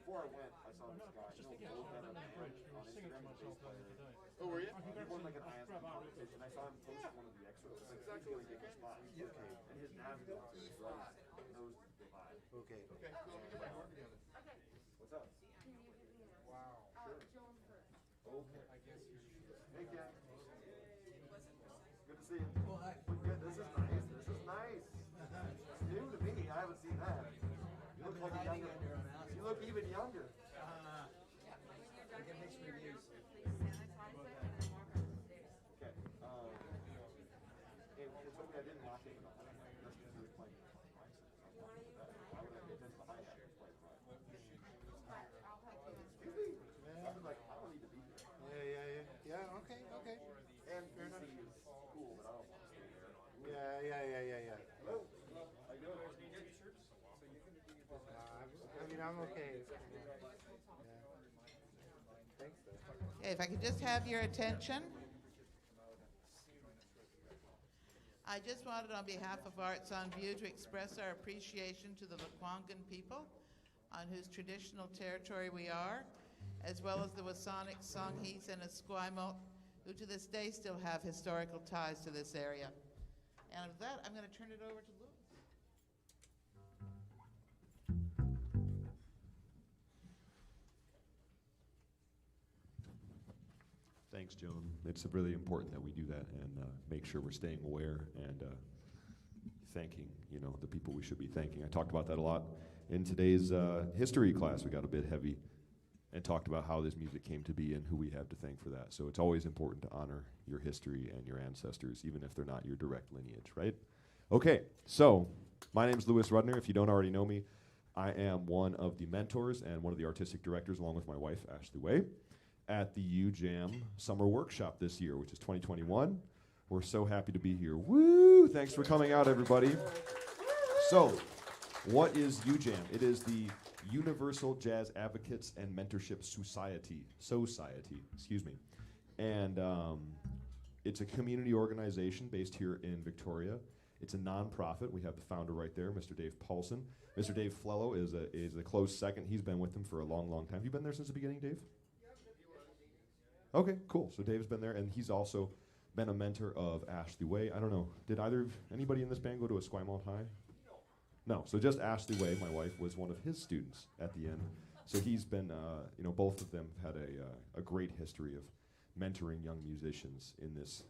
Before I went, I saw this guy. On Instagram, the bass player. Oh, were you? He won like an ISP competition. I saw him post one of the extras. That's exactly what he did. Okay. And his navigator knows the vibe. Okay. Okay. Cool. Get my work together. Okay. What's up? Wow. Sure. Okay. I guess you're. Hey, Ken. Good to see you. Well, hi. Good. This is nice. This is nice. It's new to me. I haven't seen that. You look like a younger. You look even younger. I get mixed reviews. Okay. It's okay. I didn't lock it. That's because you were playing. Why would I pay attention to the hi-hat? Excuse me. I was like, I don't need to be here. Yeah. Okay. And DC is cool, but I don't want to stay there. Yeah. Hello. How you doing? I'm okay. Thanks. Okay, if I could just have your attention. I just wanted, on behalf of Arts on View, to express our appreciation to the Lekwungen people, on whose traditional territory we are, as well as the Wasanic, Songhees, and Esquimalt, who to this day still have historical ties to this area. And with that, I'm going to turn it over to Louis. Thanks, Joan. It's really important that we do that and make sure we're staying aware and thanking, the people we should be thanking. I talked about that a lot in today's history class. We got a bit heavy and talked about how this music came to be and who we have to thank for that. So it's always important to honor your history and your ancestors, even if they're not your direct lineage, right? Okay, so my name is Louis Rudner. If you don't already know me, I am one of the mentors and one of the artistic directors, along with my wife, Ashley Way, at the UJAM Summer Workshop this year, which is 2021. We're so happy to be here. Woo! Thanks for coming out, everybody. So, what is UJAM? It is the Universal Jazz Advocates and Mentorship Society. And it's a community organization based here in Victoria. It's a nonprofit. We have the founder right there, Mr. Dave Paulson. Mr. Dave Flello is a close second. He's been with them for a long, long time. Have you been there since the beginning, Dave? Okay, cool. So Dave's been there, and he's also been a mentor of Ashley Way. I don't know, did anybody in this band go to Esquimalt High? No, so just Ashley Way, my wife, was one of his students at the end. So he's been, both of them had a great history of mentoring young musicians in this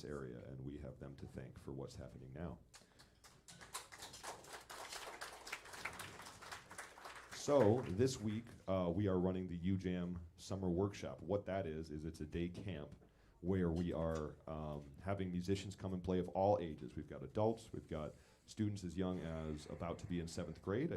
area, and we have them to thank for what's happening now. So this week, we are running the UJAM Summer Workshop. What that is it's a day camp where we are having musicians come and play of all ages. We've got adults, we've got students as young as about to be in 7th grade.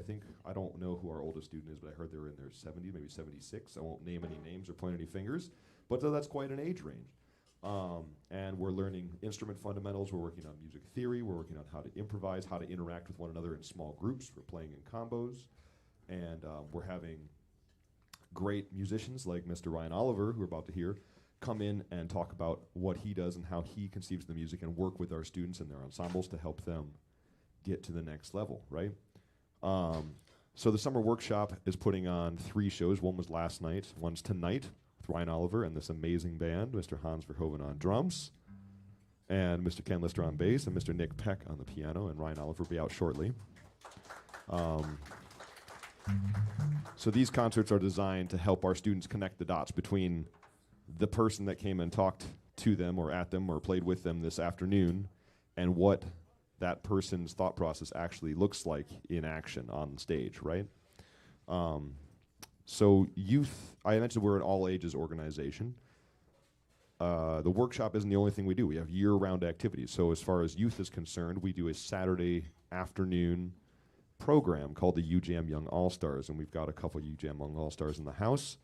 I don't know who our oldest student is, but I heard they're in their 70s, maybe 76. I won't name any names or point any fingers, but that's quite an age range. And we're learning instrument fundamentals, we're working on music theory, we're working on how to improvise, how to interact with one another in small groups, we're playing in combos. And we're having great musicians like Mr. Ryan Oliver, who we're about to hear, come in and talk about what he does and how he conceives the music and work with our students and their ensembles to help them get to the next level, right? So the Summer Workshop is putting on 3 shows. One was last night, one's tonight with Ryan Oliver and this amazing band, Mr. Hans Verhoeven on drums, and Mr. Ken Lister on bass, and Mr. Nick Peck on the piano, and Ryan Oliver will be out shortly. So these concerts are designed to help our students connect the dots between the person that came and talked to them or at them or played with them this afternoon and what that person's thought process actually looks like in action on stage, right? So youth, I mentioned we're an all-ages organization. The workshop isn't the only thing we do. We have year-round activities. So as far as youth is concerned, we do a Saturday afternoon program called the UJAM Young All-Stars, and we've got a couple UJAM Young All-Stars in the house,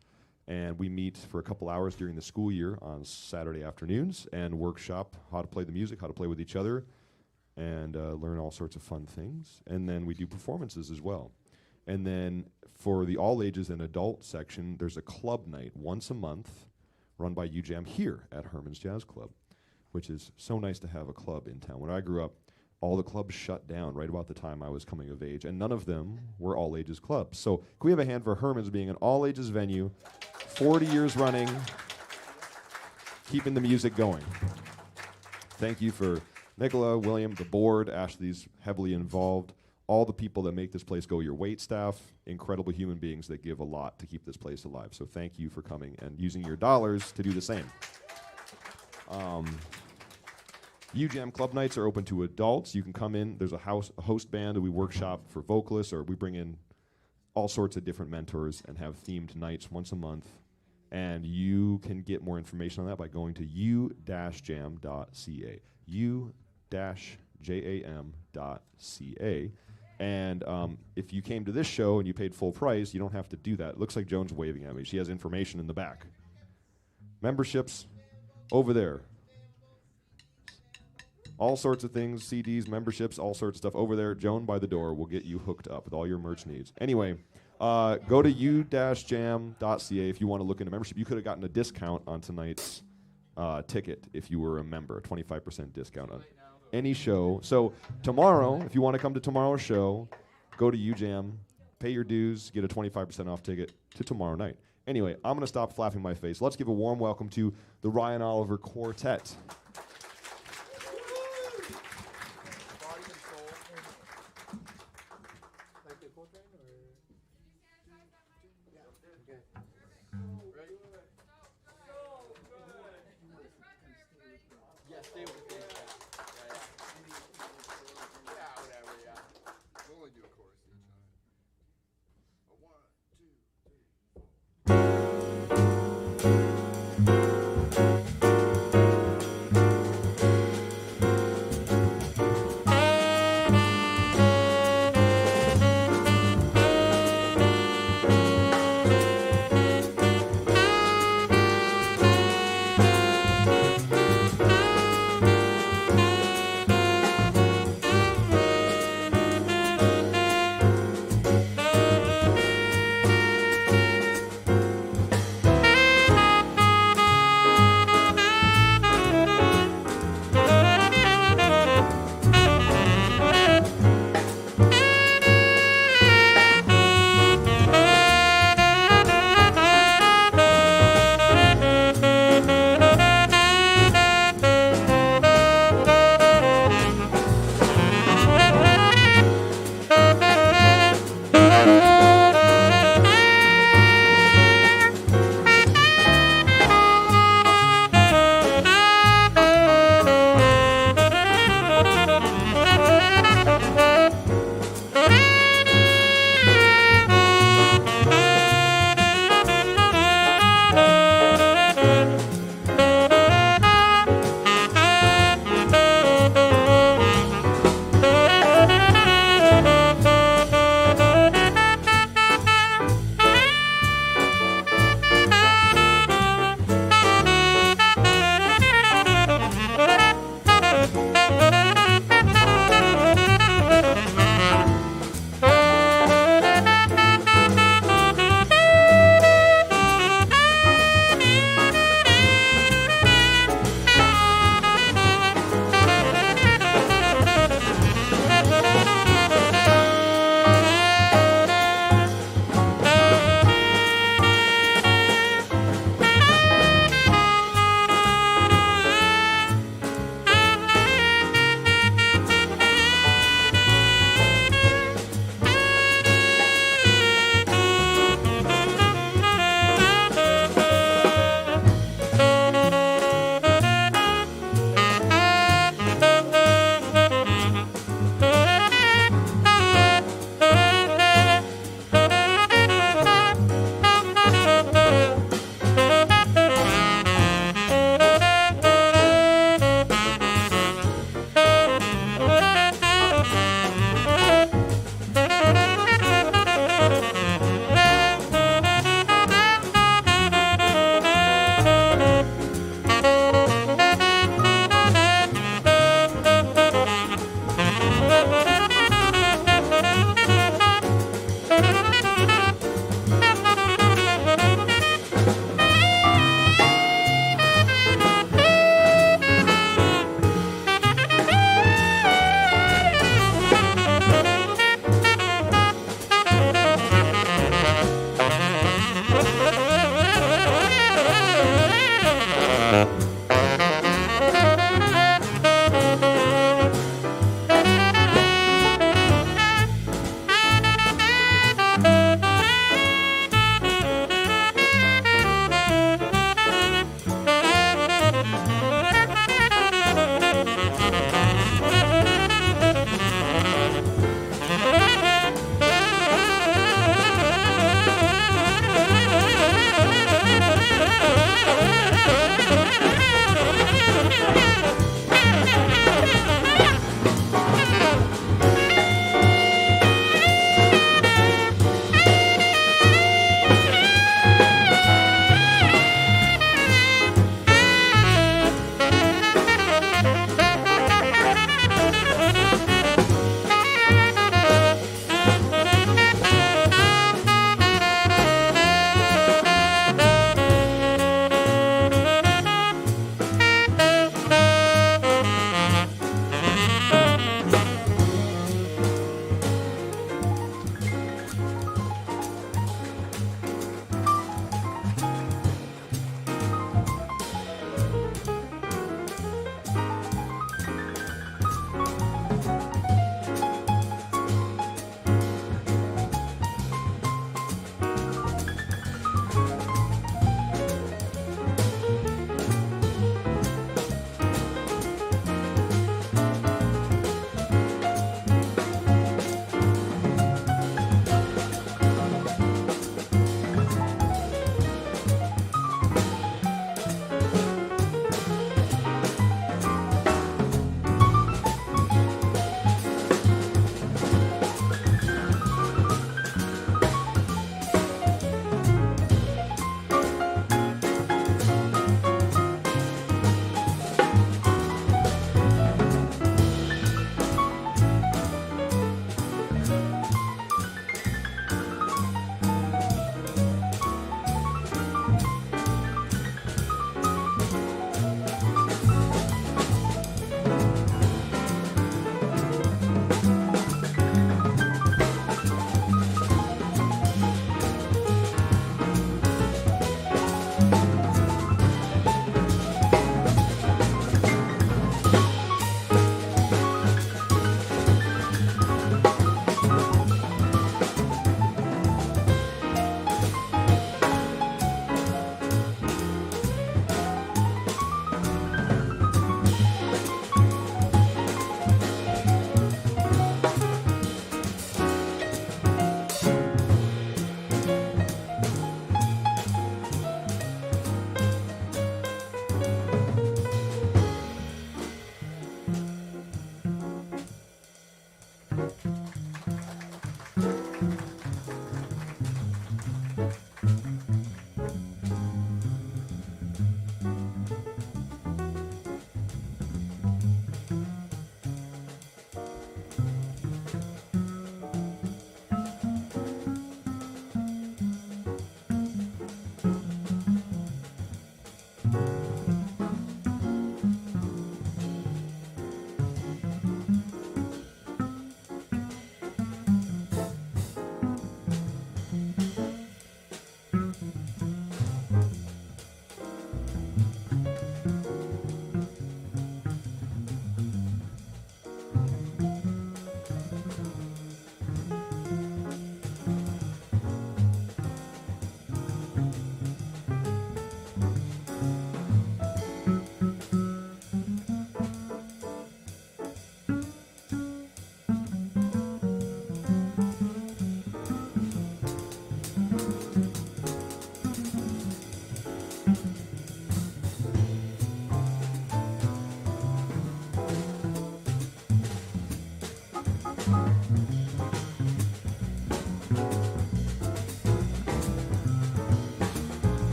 and we meet for a couple hours during the school year on Saturday afternoons and workshop how to play the music, how to play with each other, and learn all sorts of fun things. And then we do performances as well. And then for the all-ages and adult section, there's a club night once a month run by UJAM here at Herman's Jazz Club, which is so nice to have a club in town. When I grew up, all the clubs shut down right about the time I was coming of age, and none of them were all-ages clubs. So can we have a hand for Herman's being an all-ages venue, 40 years running, keeping the music going. Thank you for Nicola, William, the board. Ashley's heavily involved. All the people that make this place go, your wait staff, incredible human beings that give a lot to keep this place alive. So thank you for coming and using your dollars to do the same. UJAM club nights are open to adults. You can come in. There's a host band that we workshop for vocalists, or we bring in all sorts of different mentors and have themed nights once a month. And you can get more information on that by going to u-jam.ca. u-jam.ca. And if you came to this show and you paid full price, you don't have to do that. It looks like Joan's waving at me. She has information in the back. Memberships over there. All sorts of things, CDs, memberships, all sorts of stuff over there. Joan by the door will get you hooked up with all your merch needs. Anyway, go to u-jam.ca if you want to look into membership. You could have gotten a discount on tonight's ticket if you were a member, a 25% discount on any show. So tomorrow, if you want to come to tomorrow's show, go to UJAM, pay your dues, get a 25% off ticket to tomorrow night. Anyway, I'm going to stop flapping my face. Let's give a warm welcome to the Ryan Oliver Quartet.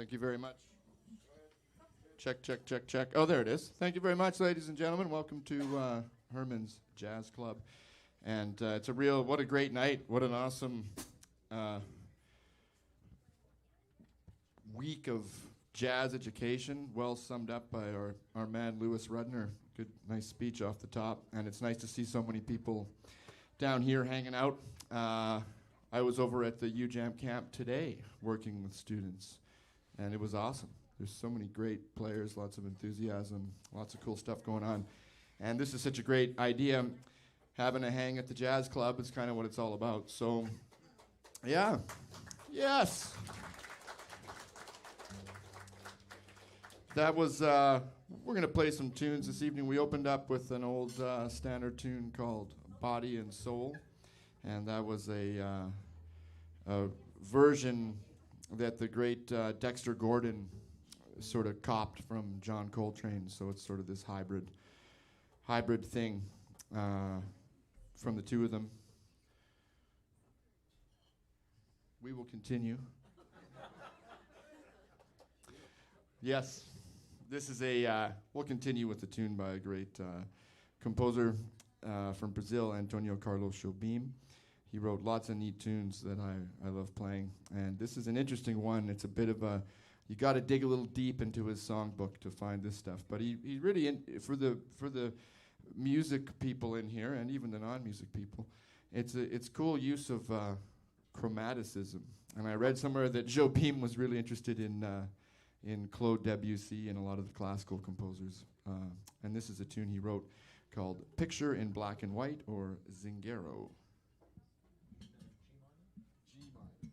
Thank you very much. Check, check, check, check. Oh, there it is. Thank you very much, ladies and gentlemen. Welcome to Herman's Jazz Club. And it's a real, what a great night. What an awesome week of jazz education, well summed up by our man, Louis Rudner. Good, nice speech off the top. And it's nice to see so many people down here hanging out. I was over at the UJAM camp today working with students, and it was awesome. There's so many great players, lots of enthusiasm, lots of cool stuff going on. And this is such a great idea. Having a hang at the jazz club is kind of what it's all about. So, yeah. Yes. That was, we're going to play some tunes this evening. We opened up with an old standard tune called Body and Soul, and that was a version that the great Dexter Gordon sort of copped from John Coltrane, so it's sort of this hybrid thing from the two of them. We will continue. Yes, this is we'll continue with the tune by a great composer from Brazil, Antonio Carlos Jobim. He wrote lots of neat tunes that I love playing, and this is an interesting one. It's a bit of a, you got to dig a little deep into his songbook to find this stuff, but he really, for the music people in here, and even the non-music people, it's cool use of chromaticism. And I read somewhere that Jobim was really interested in Claude Debussy and a lot of the classical composers. And this is a tune he wrote called Picture in Black and White, or Zingaro. G minor.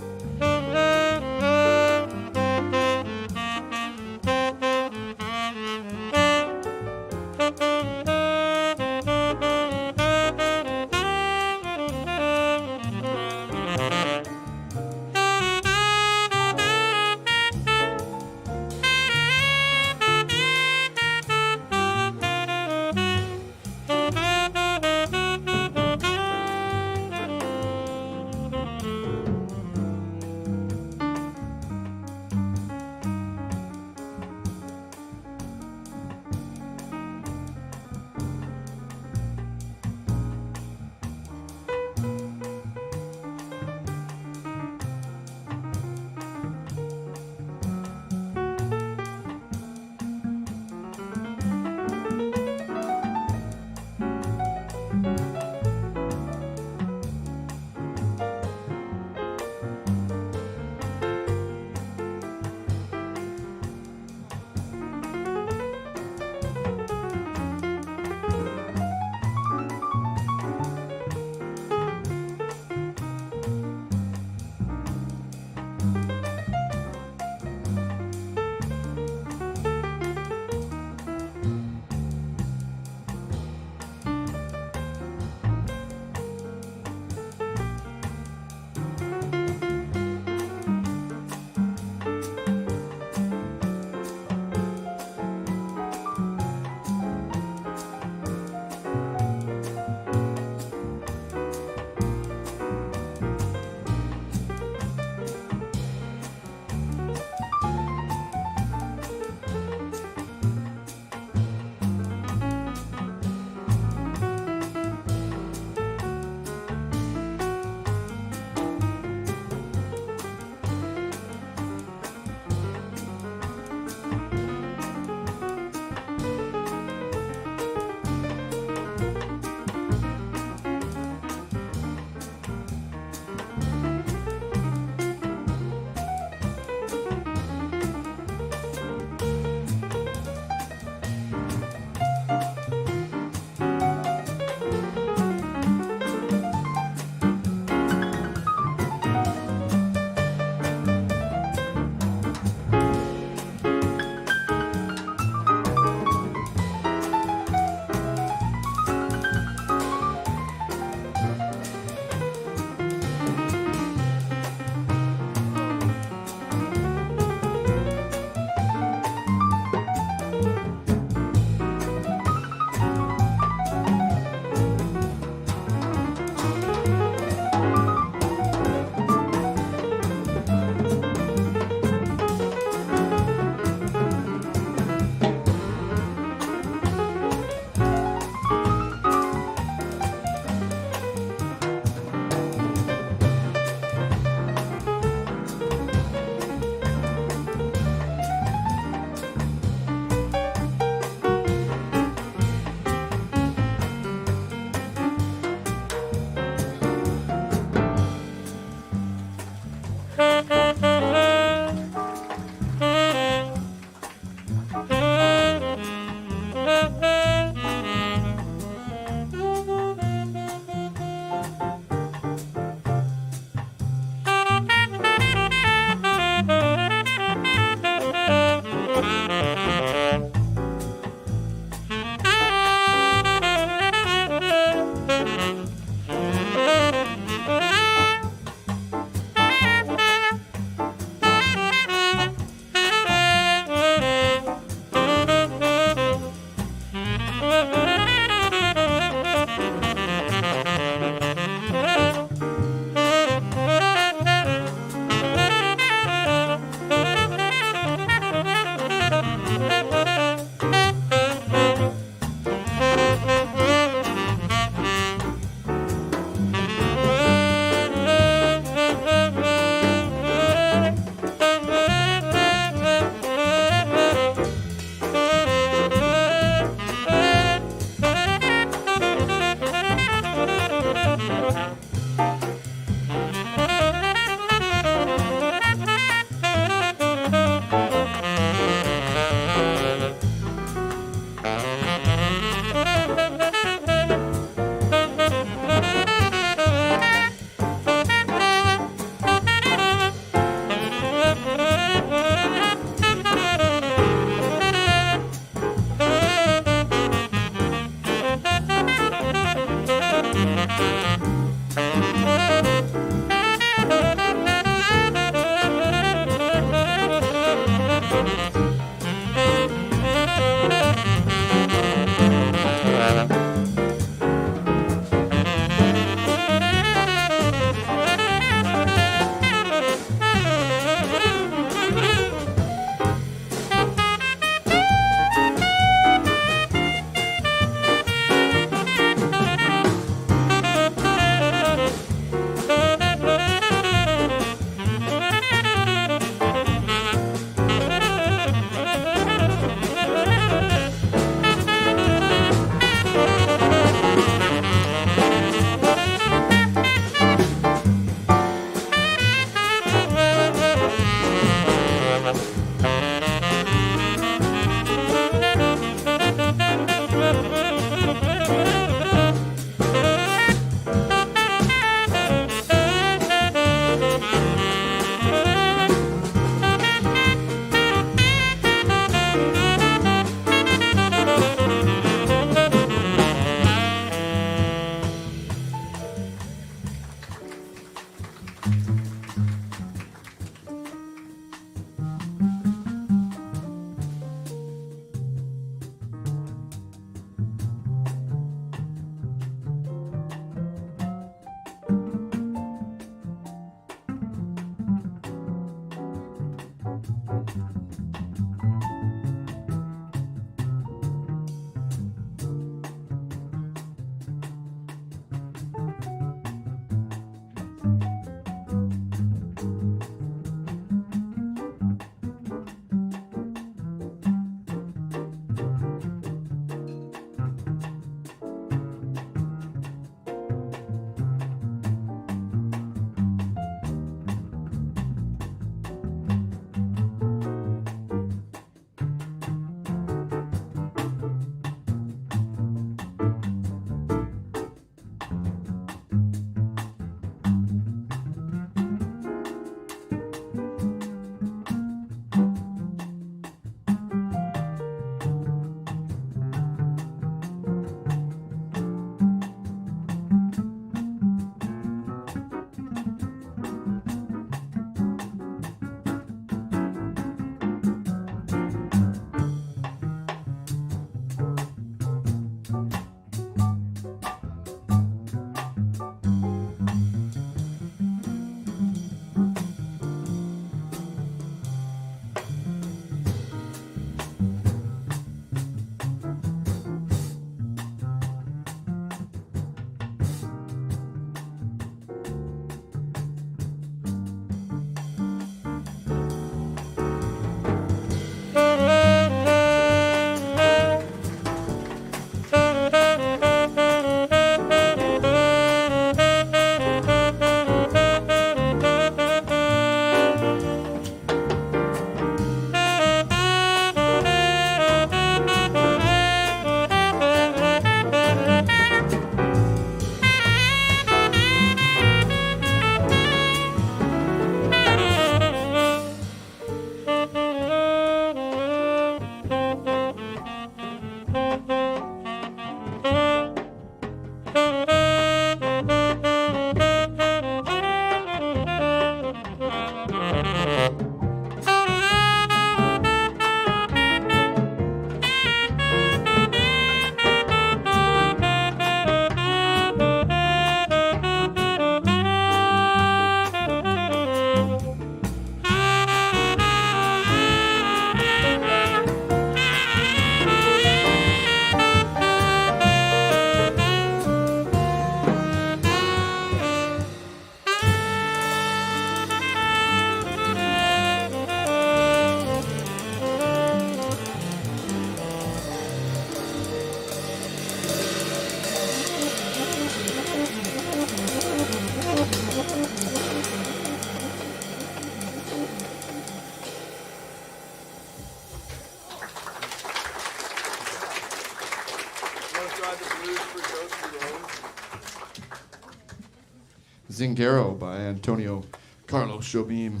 Zingaro by Antonio Carlos Jobim.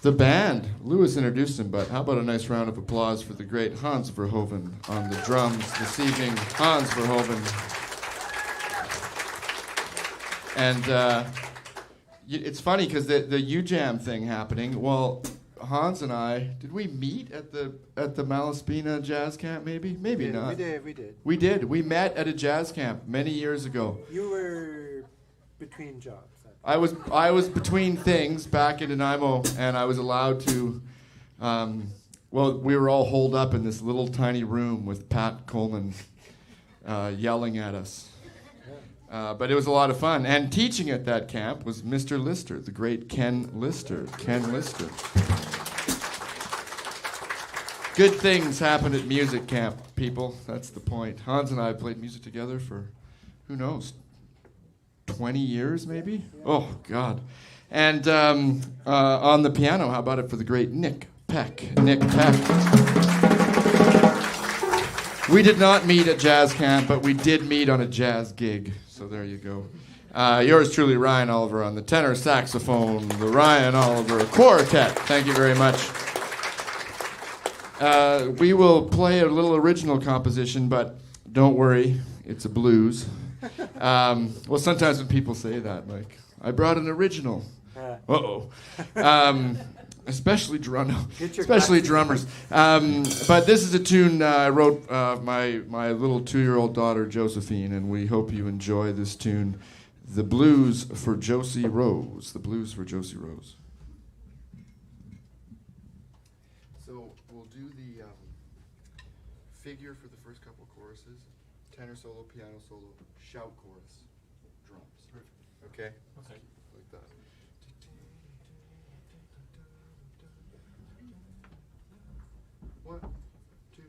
The band, Louis introduced him, but how about a nice round of applause for the great Hans Verhoeven on the drums this evening. Hans Verhoeven. And it's funny because the UJAM thing happening. Well, Hans and I, did we meet at the Malaspina Jazz Camp? Maybe not. We did. We met at a jazz camp many years ago. You were between jobs. I was between things back in Nanaimo, and I was allowed to. Well, we were all holed up in this little tiny room with Pat Coleman yelling at us. But it was a lot of fun. And teaching at that camp was Mr. Lister, the great Ken Lister. Good things happen at music camp, people. That's the point. Hans and I played music together for, who knows, 20 years maybe? Oh, God. And on the piano, how about it for the great Nick Peck. We did not meet at jazz camp, but we did meet on a jazz gig. So there you go. Yours truly, Ryan Oliver, on the tenor saxophone, the Ryan Oliver Quartet. Thank you very much. We will play a little original composition, but don't worry, it's a blues. Well, sometimes when people say that, like, I brought an original. Uh-oh. Especially drummers. But this is a tune I wrote my little 2-year-old daughter, Josephine, and we hope you enjoy this tune, The Blues for Josie Rose. The Blues for Josie Rose. So we'll do the figure for the first couple choruses, tenor solo, piano solo, shout chorus, drums. Okay? Okay. Like that. One, two.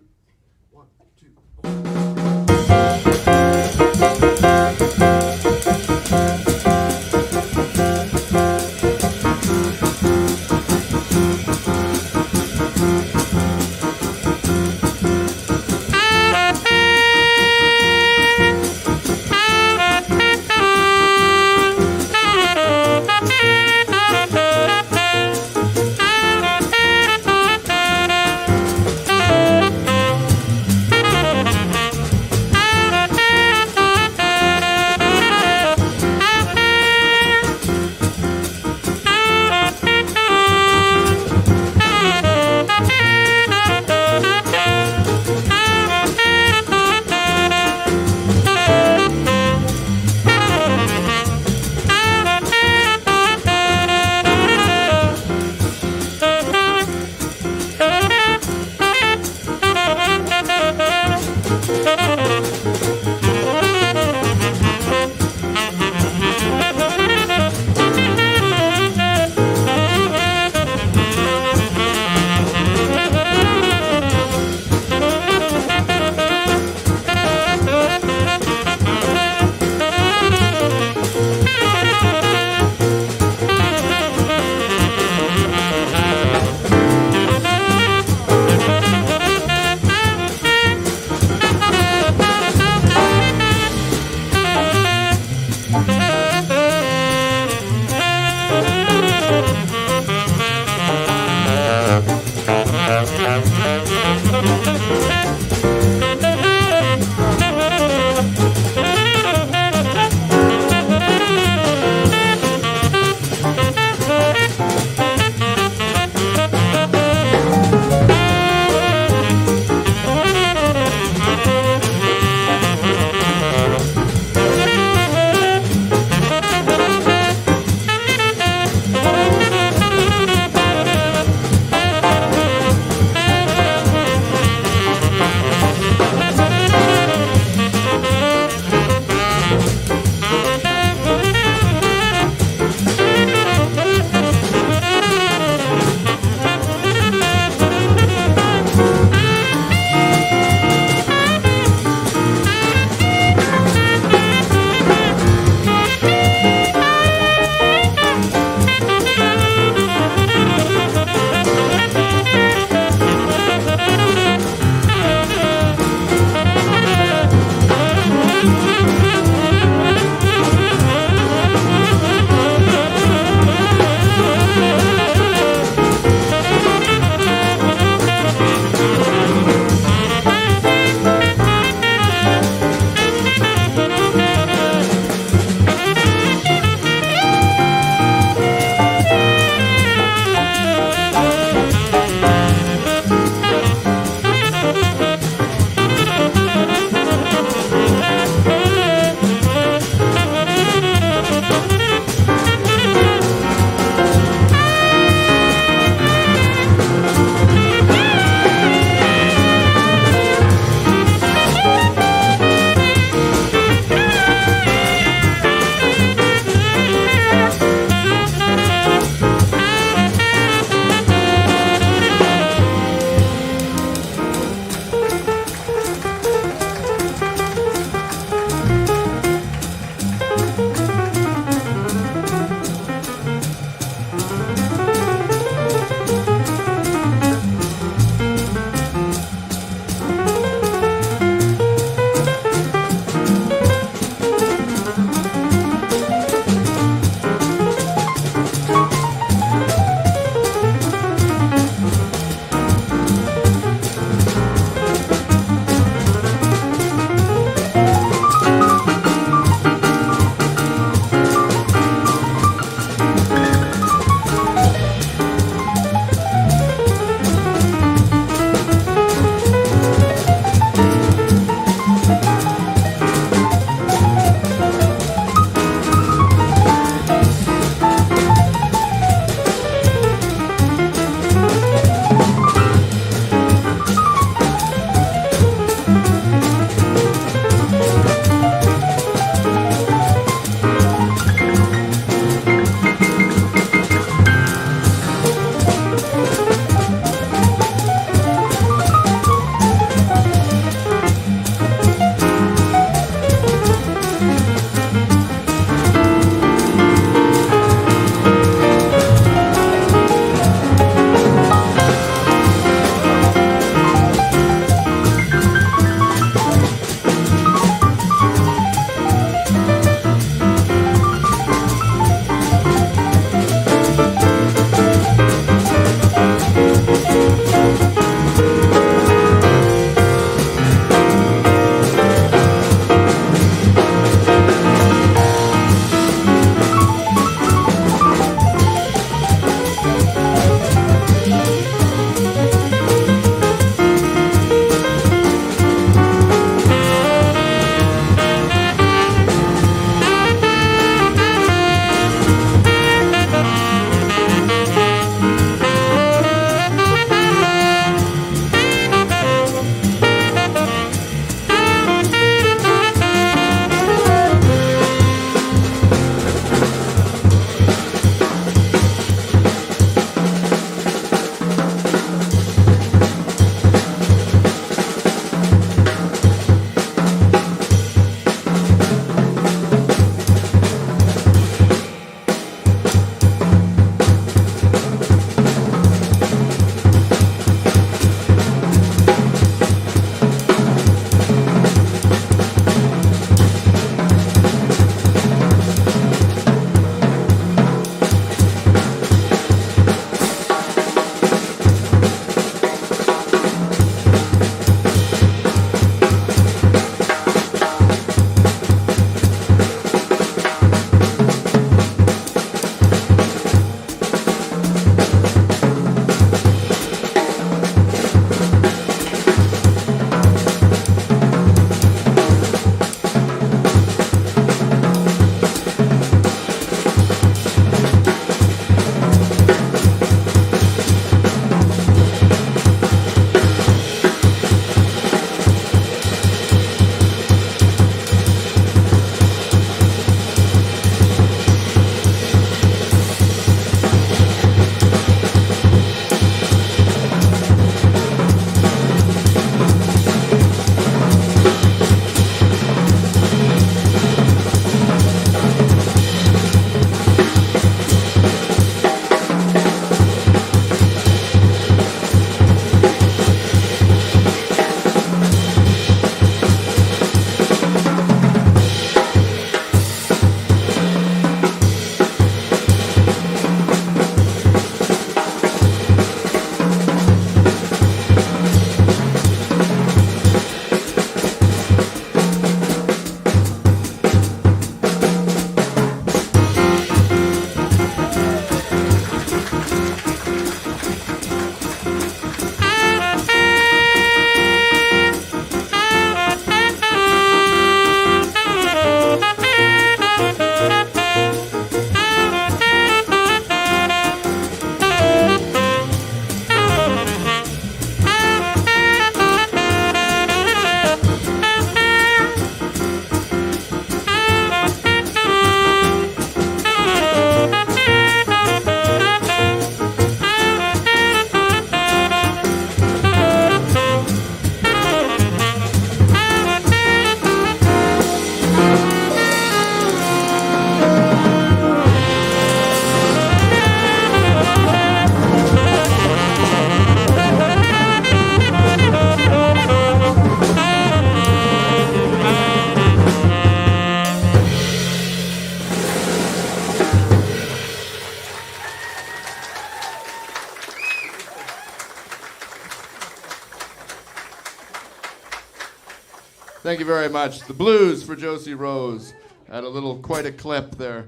Thank you very much. The blues for Josie Rose. Had a little, quite a clip there.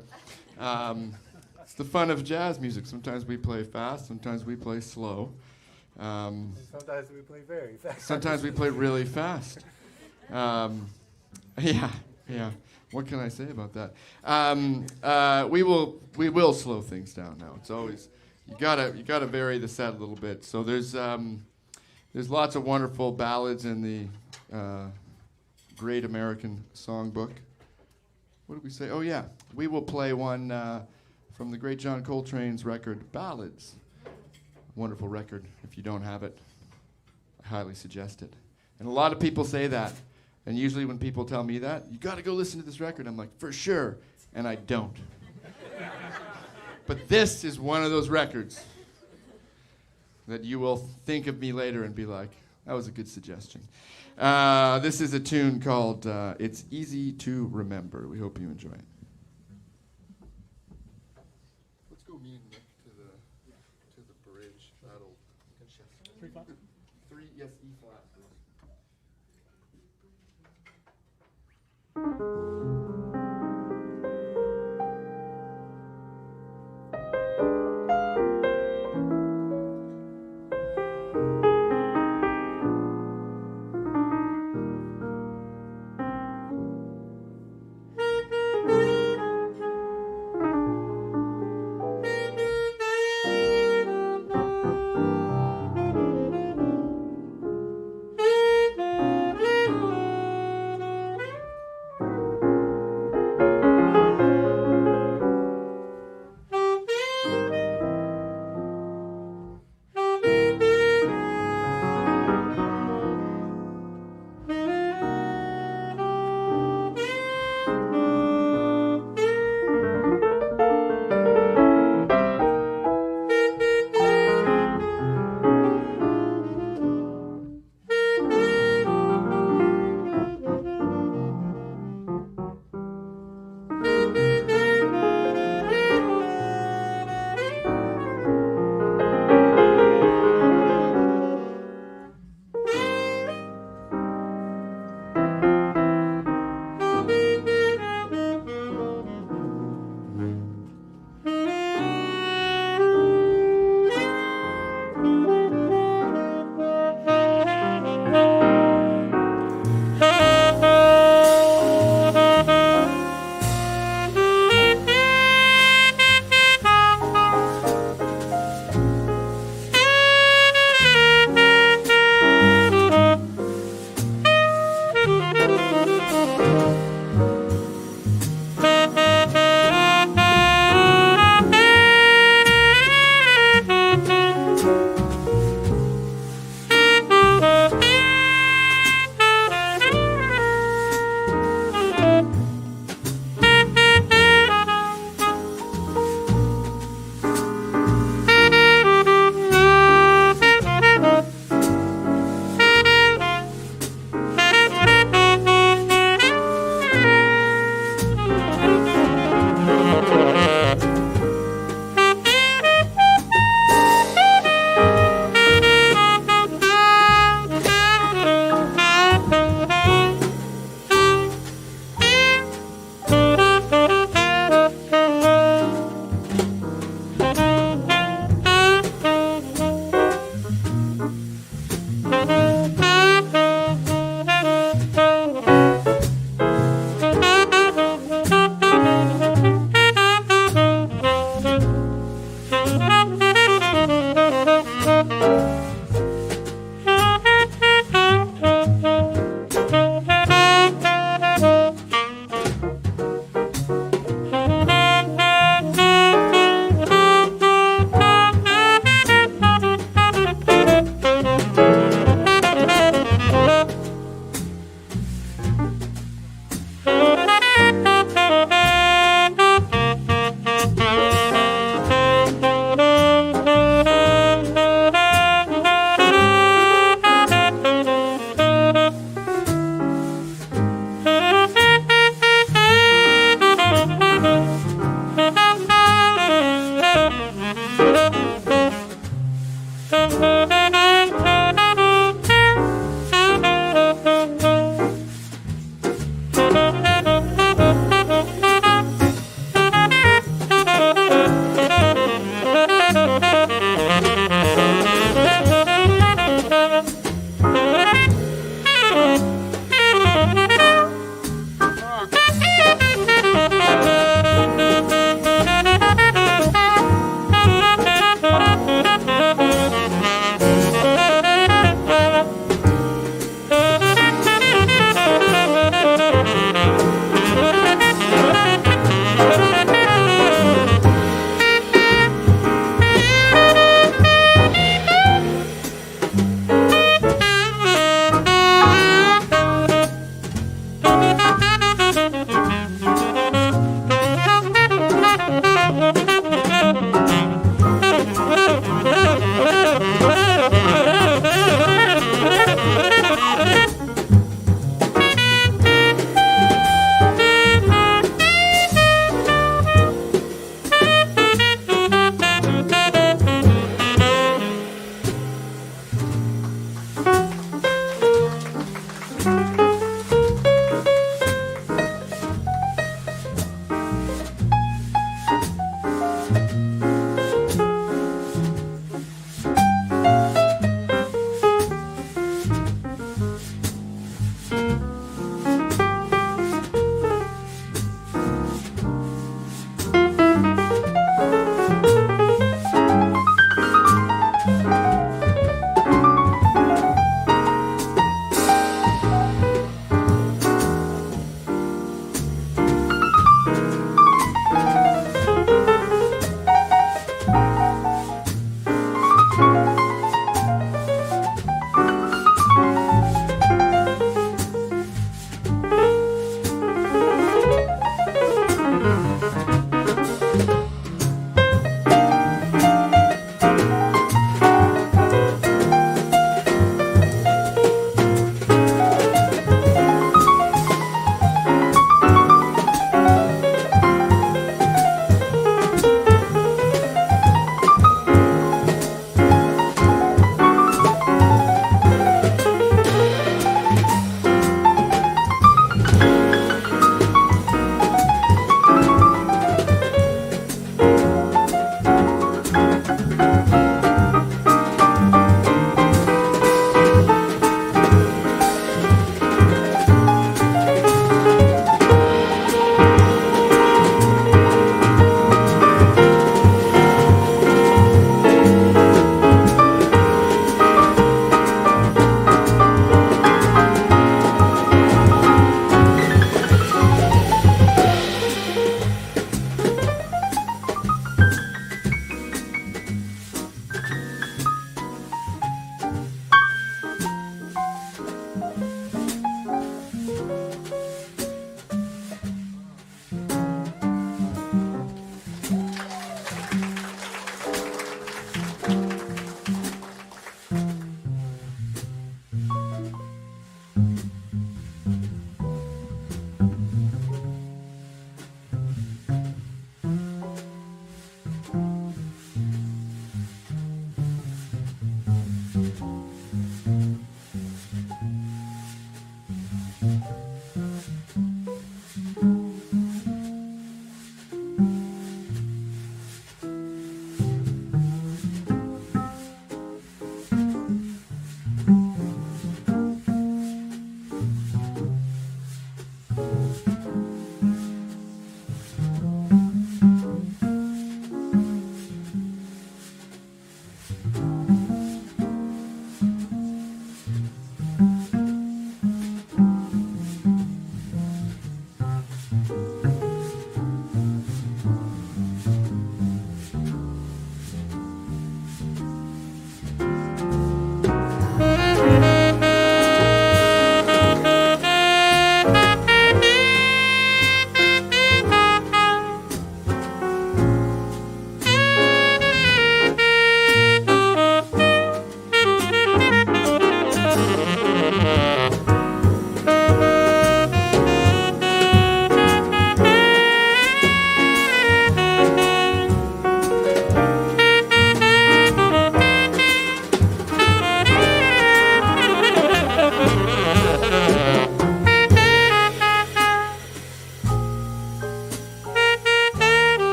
It's the fun of jazz music. Sometimes we play fast, sometimes we play slow. Sometimes we play very fast. Sometimes we play really fast. Yeah. What can I say about that? We will slow things down now. It's always you gotta vary the set a little bit. So there's lots of wonderful ballads in the Great American Songbook. What did we say? Oh yeah, we will play one from the great John Coltrane's record, Ballads. Wonderful record. If you don't have it, I highly suggest it. And a lot of people say that. And usually when people tell me that, you got to go listen to this record, I'm like, for sure. And I don't. But this is one of those records that you will think of me later and be like, that was a good suggestion. This is a tune called It's Easy to Remember. We hope you enjoy it. Let's go me and Nick to the bridge. That'll 3 flat? 3, yes, E flat, please.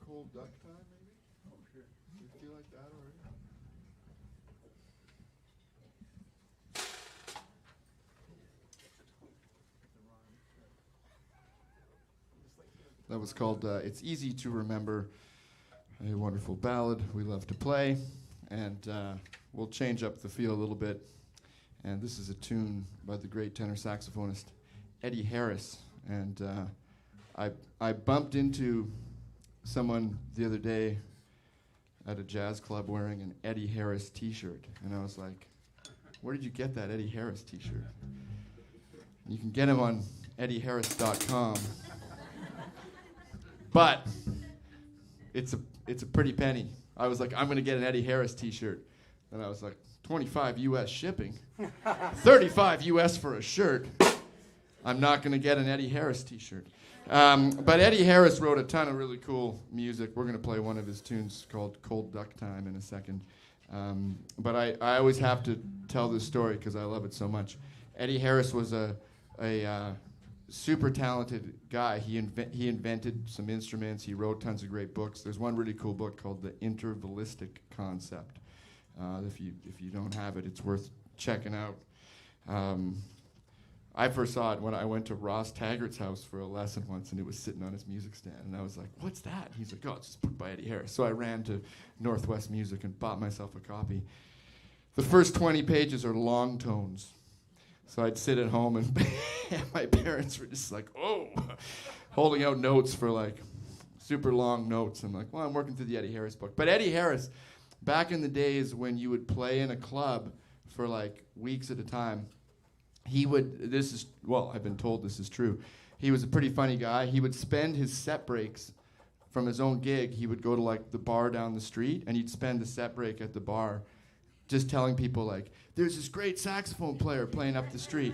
Cold Duck Time, maybe? Oh, sure. Do you feel like that already? That was called It's Easy to Remember, a wonderful ballad we love to play. And we'll change up the feel a little bit. And this is a tune by the great tenor saxophonist Eddie Harris. And I bumped into someone the other day at a jazz club wearing an Eddie Harris t-shirt. And I was like, where did you get that Eddie Harris t-shirt? You can get him on eddieharris.com. But it's a pretty penny. I was like, I'm going to get an Eddie Harris t-shirt. And I was like, 25 US shipping. 35 US for a shirt. I'm not going to get an Eddie Harris t-shirt. But Eddie Harris wrote a ton of really cool music. We're going to play one of his tunes called Cold Duck Time in a second. But I always have to tell this story because I love it so much. Eddie Harris was a super talented guy. He invented some instruments. He wrote tons of great books. There's one really cool book called The Intervalistic Concept. If you don't have it, it's worth checking out. I first saw it when I went to Ross Taggart's house for a lesson once, and it was sitting on his music stand. And I was like, what's that? And he's like, oh, it's just put by Eddie Harris. So I ran to Northwest Music and bought myself a copy. The first 20 pages are long tones. So I'd sit at home, and my parents were just like, oh, holding out notes for like super long notes. I'm like, well, I'm working through the Eddie Harris book. But Eddie Harris, back in the days when you would play in a club for like weeks at a time, I've been told this is true. He was a pretty funny guy. He would spend his set breaks from his own gig. He would go to like the bar down the street, and he'd spend the set break at the bar just telling people like, there's this great saxophone player playing up the street.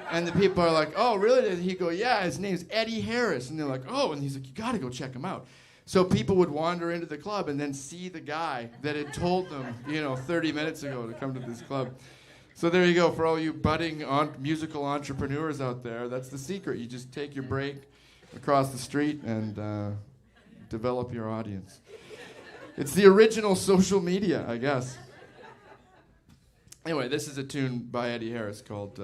And the people are like, oh, really? And he'd go, yeah, his name's Eddie Harris. And they're like, oh, and he's like, you gotta go check him out. So people would wander into the club and then see the guy that had told them, 30 minutes ago to come to this club. So there you go, for all you budding musical entrepreneurs out there, that's the secret. You just take your break across the street and develop your audience. It's the original social media, I guess. Anyway, this is a tune by Eddie Harris called,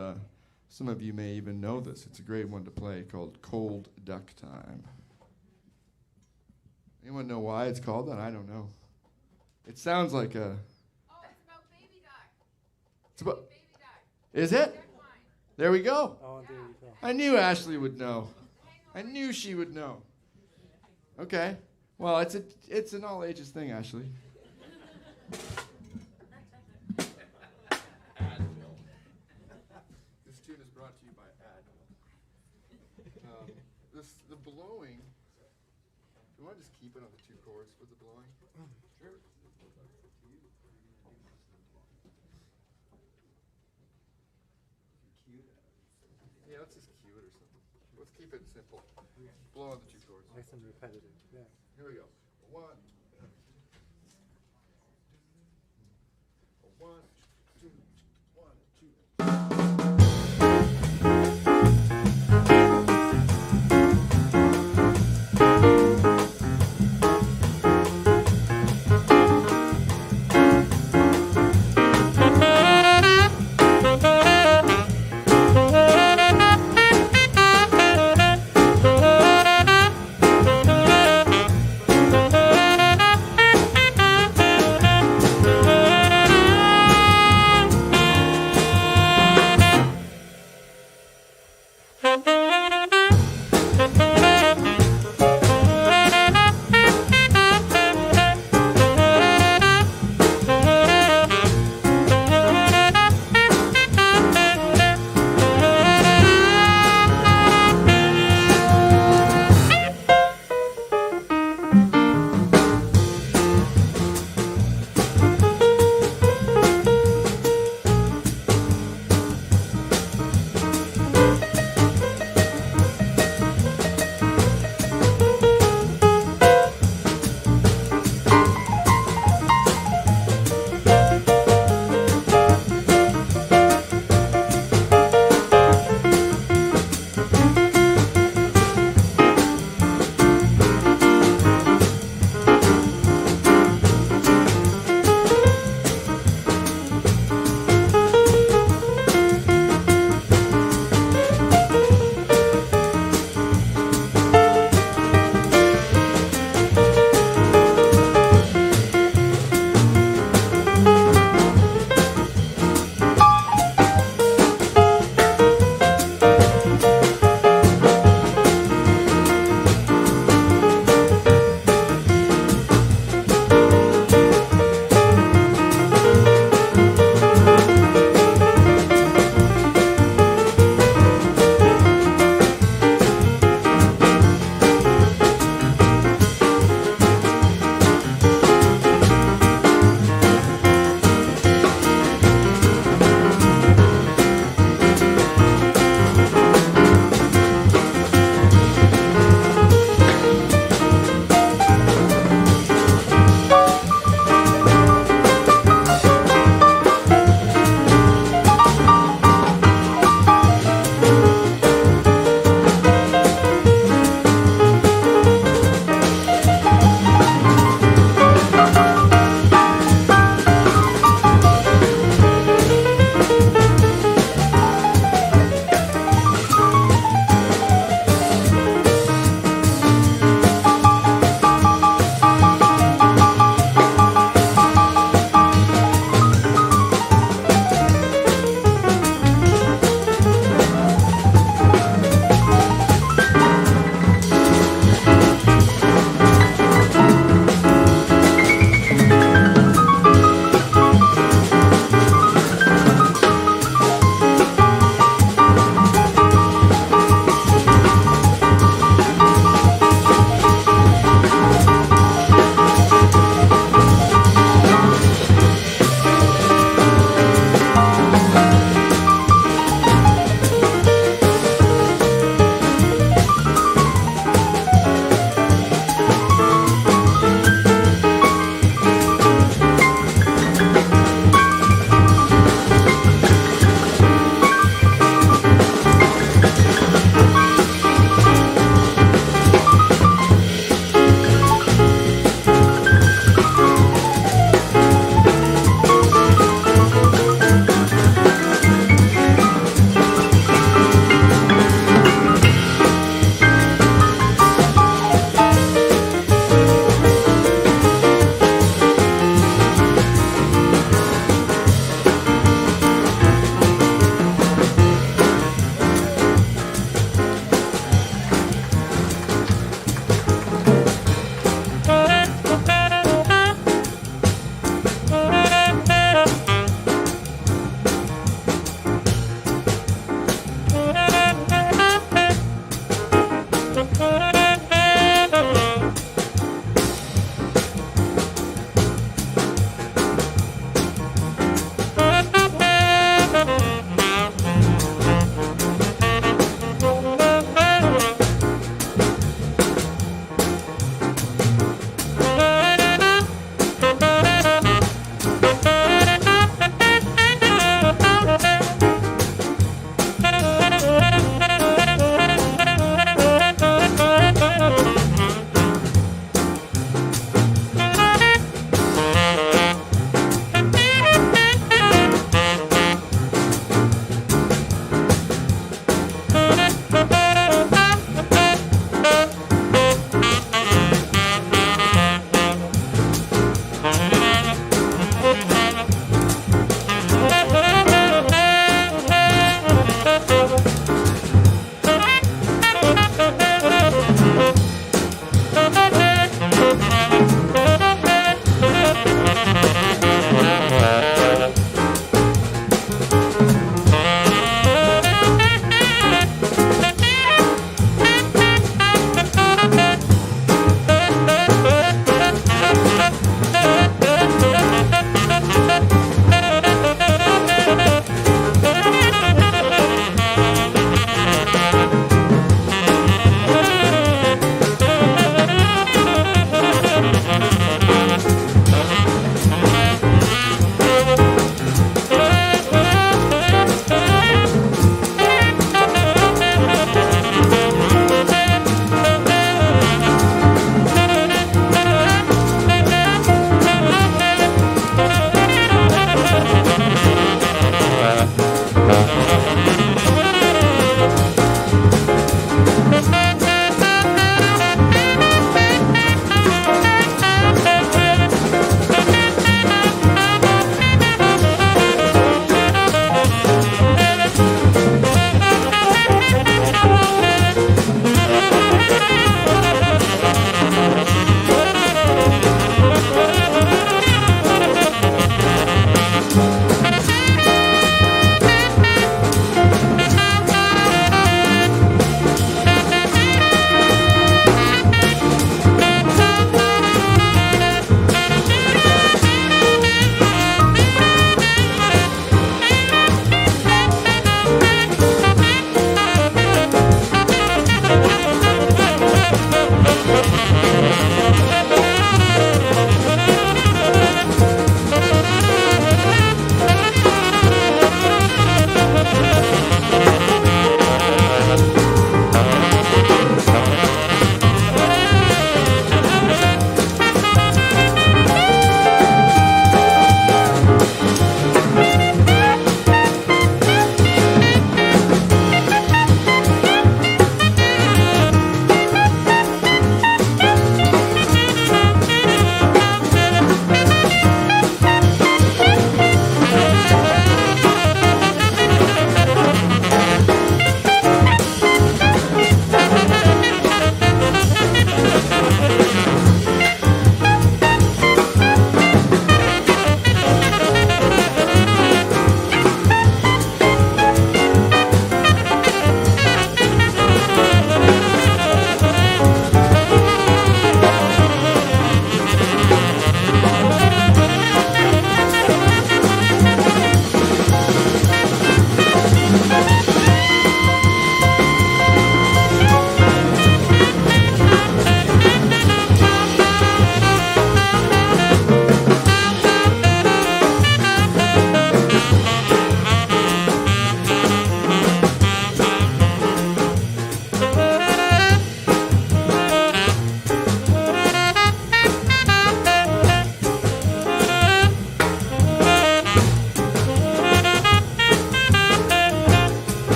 some of you may even know this, it's a great one to play, called Cold Duck Time. Anyone know why it's called that? I don't know. It sounds like a... Oh, it's about baby duck. It's about... Baby duck. Is it? Duck wine. There we go. Oh, there you go. I knew Ashley would know. I knew she would know. Okay. Well, it's an all ages thing, Ashley. This tune is brought to you by Advil. The blowing. Do you want to just keep it on the 2 chords with the blowing? Sure. Yeah, let's just cue it or something. Let's keep it simple. Blow on the 2 chords. Nice and repetitive. Yeah. Here we go. 1. 1, 2, 1, 2.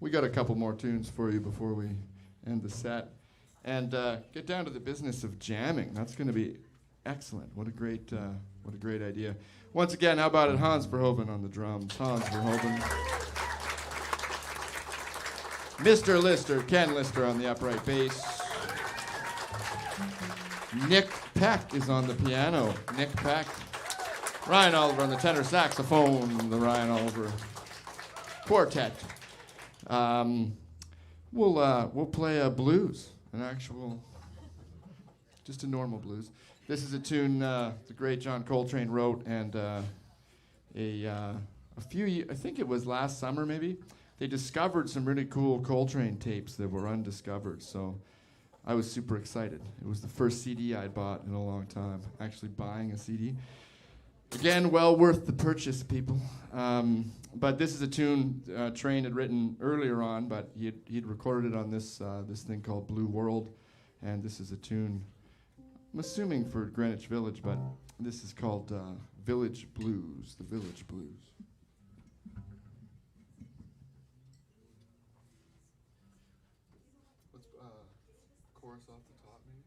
we got a couple more tunes for you before we end the set. And get down to the business of jamming. That's going to be excellent. What a great idea. Once again, how about it, Hans Verhoeven on the drums. Hans Verhoeven. Mr. Lister, Ken Lister on the upright bass. Nick Peck is on the piano. Nick Peck. Ryan Oliver on the tenor saxophone. The Ryan Oliver Quartet. We'll play a blues, an actual, just a normal blues. This is a tune the great John Coltrane wrote, and I think it was last summer maybe, they discovered some really cool Coltrane tapes that were undiscovered, so I was super excited. It was the first CD I'd bought in a long time, actually buying a CD. Again, well worth the purchase, people. But this is a tune Train had written earlier on, but he'd recorded it on this thing called Blue World, and this is a tune, I'm assuming for Greenwich Village, but this is called Village Blues, the Village Blues. Let's chorus off the top, maybe?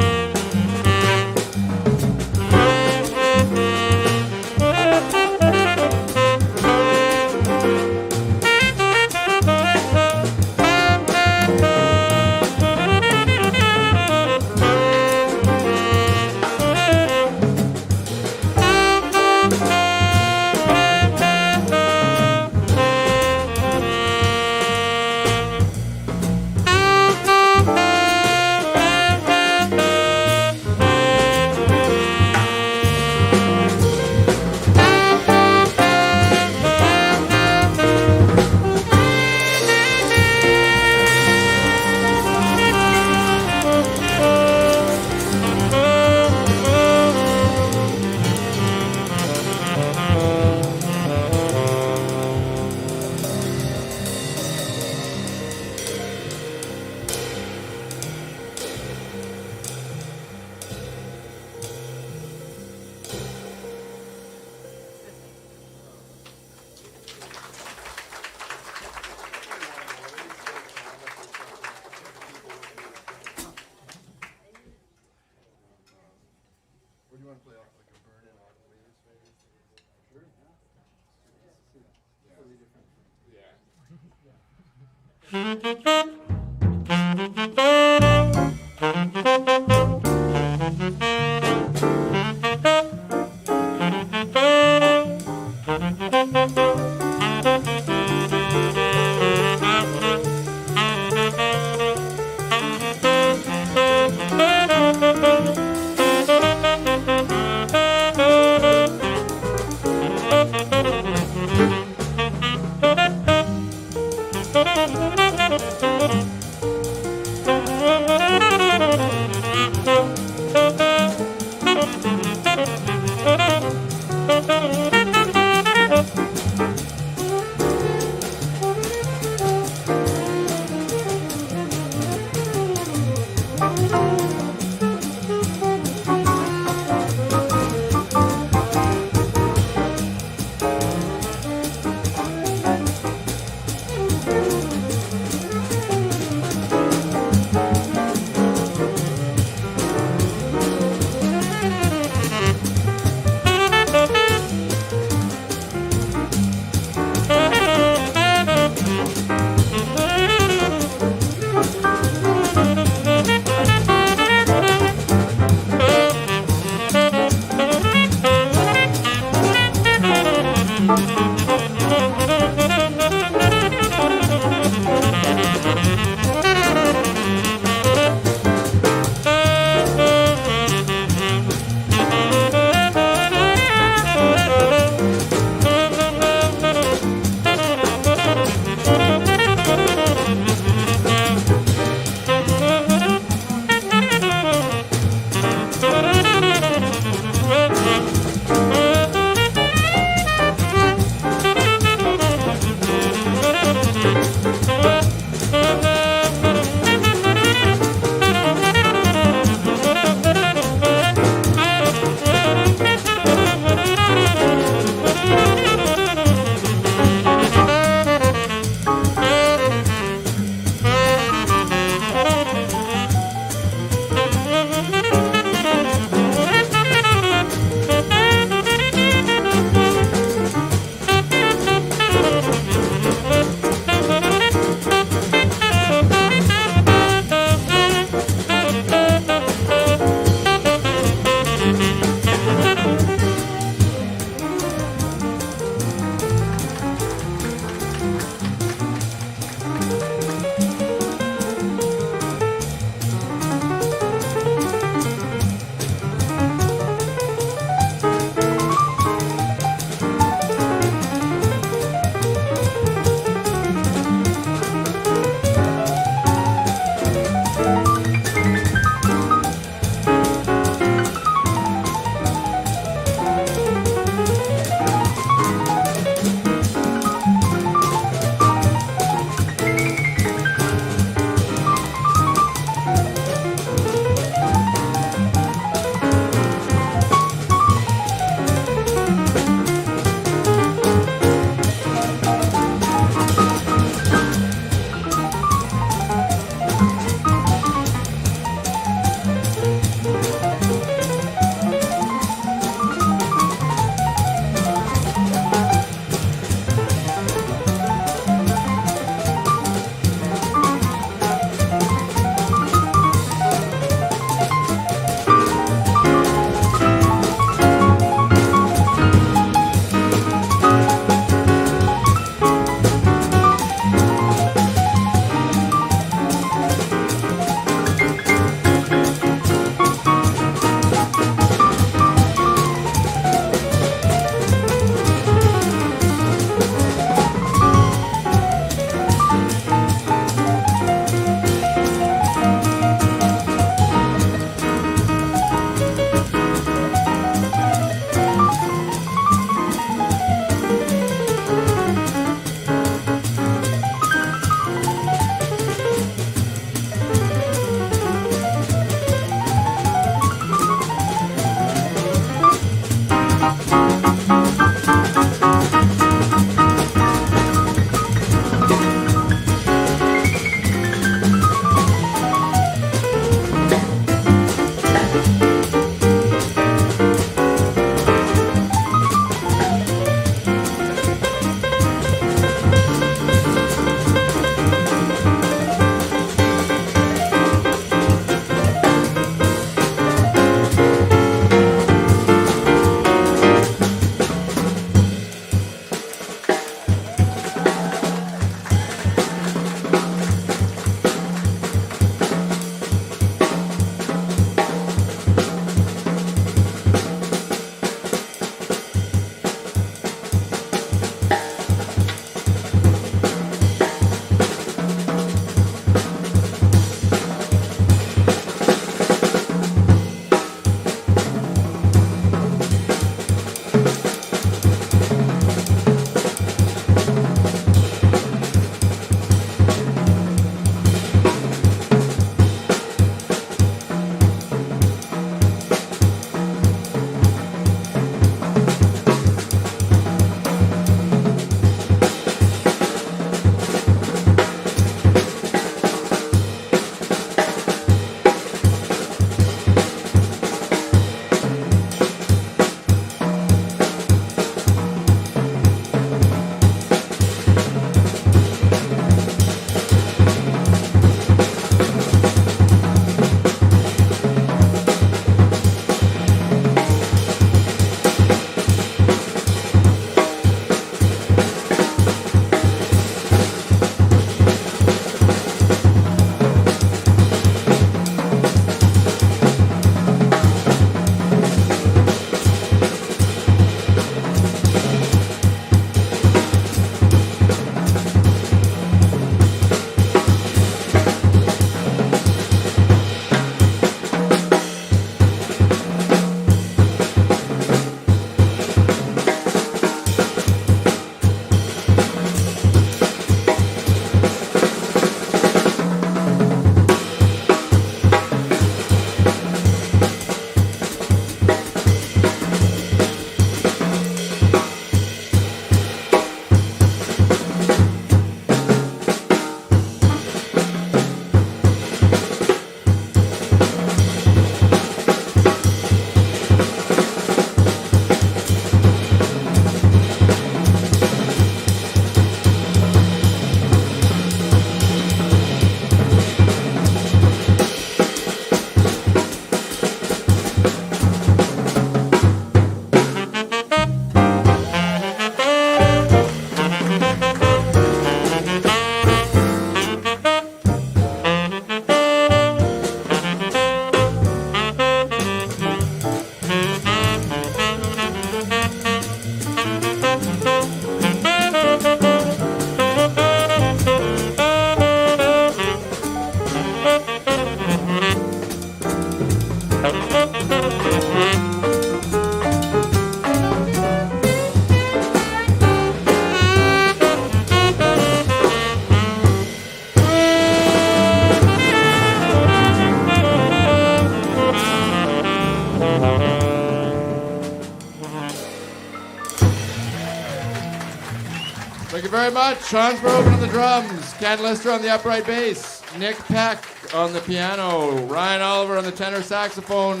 Thank you very much. Hans Brogan on the drums, Ken Lister on the upright bass, Nick Peck on the piano, Ryan Oliver on the tenor saxophone.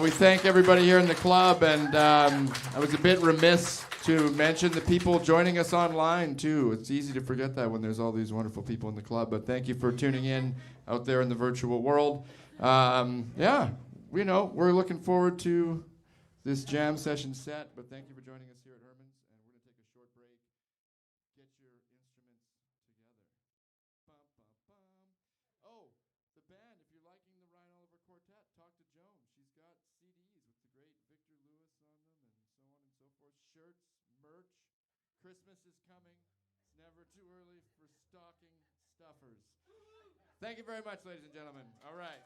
We thank everybody here in the club, and I was a bit remiss to mention the people joining us online, too. It's easy to forget that when there's all these wonderful people in the club, but thank you for tuning in out there in the virtual world. We're looking forward to this jam session set, but thank you for joining us here at Herman's, and we're going to take a short break. Get your instruments together. Bum, bum, bum. Oh, the band, if you're liking the Ryan Oliver Quartet, talk to Joan. She's got CDs with the great Victor Lewis on them and so on and so forth. Shirts, merch. Christmas is coming. It's never too early for stocking stuffers. Thank you very much, ladies and gentlemen. All right.